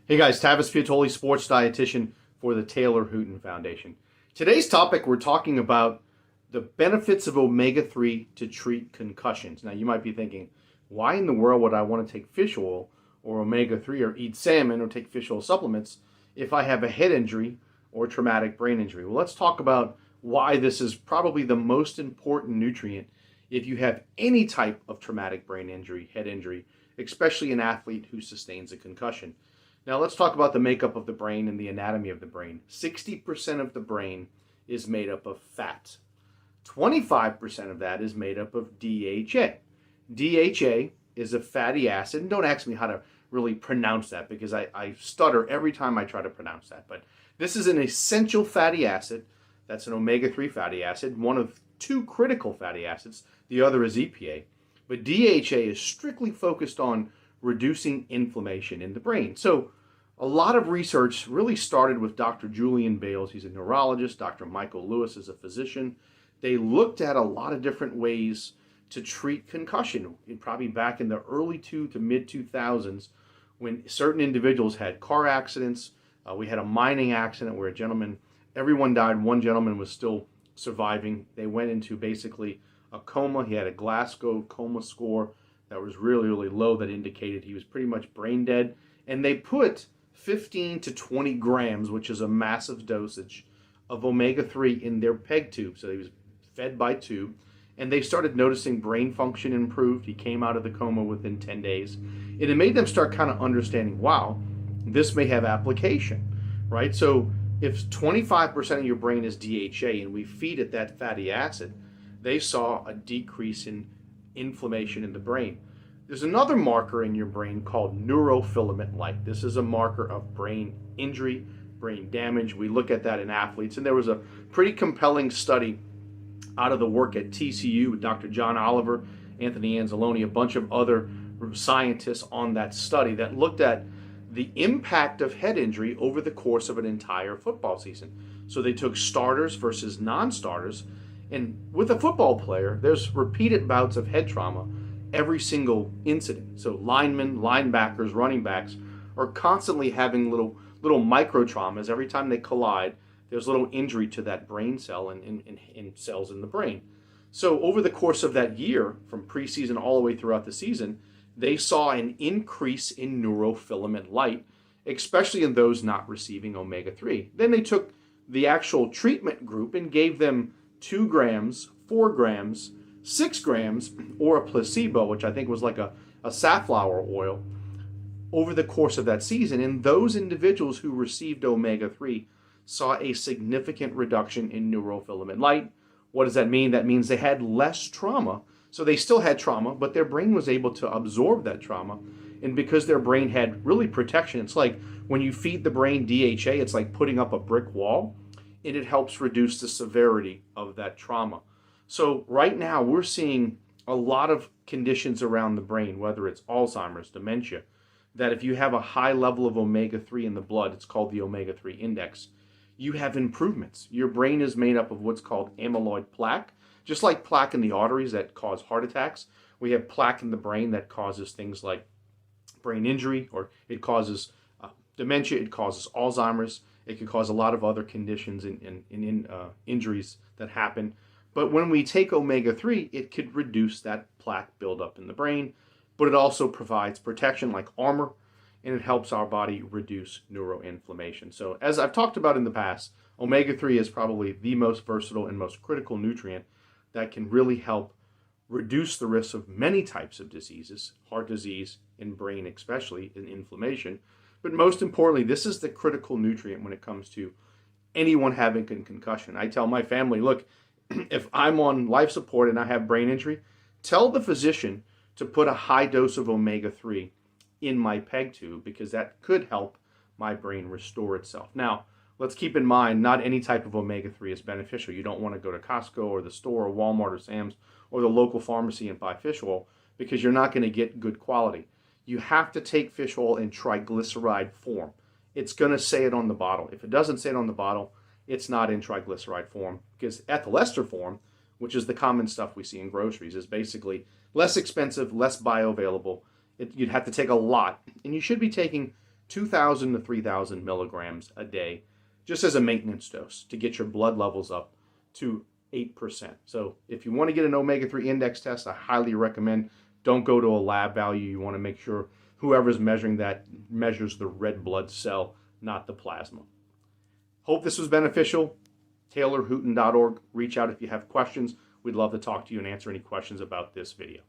Hey guys, Tavis Piattoly, sports dietitian for the Taylor Hooten Foundation. Today's topic, we're talking about the benefits of omega-3 to treat concussions. Now you might be thinking, why in the world would I want to take fish oil or omega-3 or eat salmon or take fish oil supplements if I have a head injury or traumatic brain injury? Well, let's talk about why this is probably the most important nutrient if you have any type of traumatic brain injury, head injury, especially an athlete who sustains a concussion. Now let's talk about the makeup of the brain and the anatomy of the brain. 60% of the brain is made up of fat. 25% of that is made up of DHA. DHA is a fatty acid, and don't ask me how to really pronounce that because I stutter every time I try to pronounce that. But this is an essential fatty acid. That's an omega-3 fatty acid, one of two critical fatty acids. The other is EPA. But DHA is strictly focused on reducing inflammation in the brain. So a lot of research really started with Dr. Julian Bales. He's a neurologist. Dr. Michael Lewis is a physician. They looked at a lot of different ways to treat concussion, probably back in the early to mid 2000s when certain individuals had car accidents. We had a mining accident where everyone died. One gentleman was still surviving. They went into basically a coma. He had a Glasgow coma score that was really, really low that indicated he was pretty much brain dead. And they put 15 to 20 grams, which is a massive dosage, of omega-3 in their PEG tube. So he was fed by tube. And they started noticing brain function improved. He came out of the coma within 10 days. And it made them start kind of understanding, wow, this may have application, right? So if 25% of your brain is DHA and we feed it that fatty acid, they saw a decrease in inflammation in the brain. There's another marker in your brain called neurofilament light. This is a marker of brain injury, brain damage. We look at that in athletes, and there was a pretty compelling study out of the work at TCU with Dr. John Oliver, Anthony Anzalone, a bunch of other scientists on that study that looked at the impact of head injury over the course of an entire football season. So they took starters versus non-starters. And with a football player, there's repeated bouts of head trauma every single incident. So linemen, linebackers, running backs are constantly having little micro traumas. Every time they collide, there's little injury to that brain cell and cells in the brain. So over the course of that year, from preseason all the way throughout the season, they saw an increase in neurofilament light, especially in those not receiving omega-3. Then they took the actual treatment group and gave them 2 grams, 4 grams, 6 grams, or a placebo, which I think was like a safflower oil, over the course of that season. And those individuals who received omega-3 saw a significant reduction in neurofilament light. What does that mean? That means they had less trauma. So they still had trauma, but their brain was able to absorb that trauma. And because their brain had really protection, it's like when you feed the brain DHA, it's like putting up a brick wall, and it helps reduce the severity of that trauma. So right now we're seeing a lot of conditions around the brain, whether it's Alzheimer's, dementia, that if you have a high level of omega-3 in the blood, it's called the omega-3 index, you have improvements. Your brain is made up of what's called amyloid plaque. Just like plaque in the arteries that cause heart attacks, we have plaque in the brain that causes things like brain injury, or it causes dementia, it causes Alzheimer's. It can cause a lot of other conditions and injuries that happen. But when we take omega-3, it could reduce that plaque buildup in the brain, but it also provides protection like armor, and it helps our body reduce neuroinflammation. So as I've talked about in the past, omega-3 is probably the most versatile and most critical nutrient that can really help reduce the risk of many types of diseases, heart disease, and brain especially, and inflammation. But most importantly, this is the critical nutrient when it comes to anyone having a concussion. I tell my family, look, if I'm on life support and I have brain injury, tell the physician to put a high dose of omega-3 in my PEG tube because that could help my brain restore itself. Now, let's keep in mind, not any type of omega-3 is beneficial. You don't want to go to Costco or the store or Walmart or Sam's or the local pharmacy and buy fish oil because you're not going to get good quality. You have to take fish oil in triglyceride form. It's going to say it on the bottle. If it doesn't say it on the bottle, it's not in triglyceride form, because ethyl ester form, which is the common stuff we see in groceries, is basically less expensive, less bioavailable. You'd have to take a lot, and you should be taking 2,000 to 3,000 milligrams a day, just as a maintenance dose to get your blood levels up to 8%. So if you want to get an omega-3 index test, I highly recommend don't go to a lab value. You want to make sure whoever's measuring that measures the red blood cell, not the plasma. Hope this was beneficial. TaylorHooten.org. Reach out if you have questions. We'd love to talk to you and answer any questions about this video.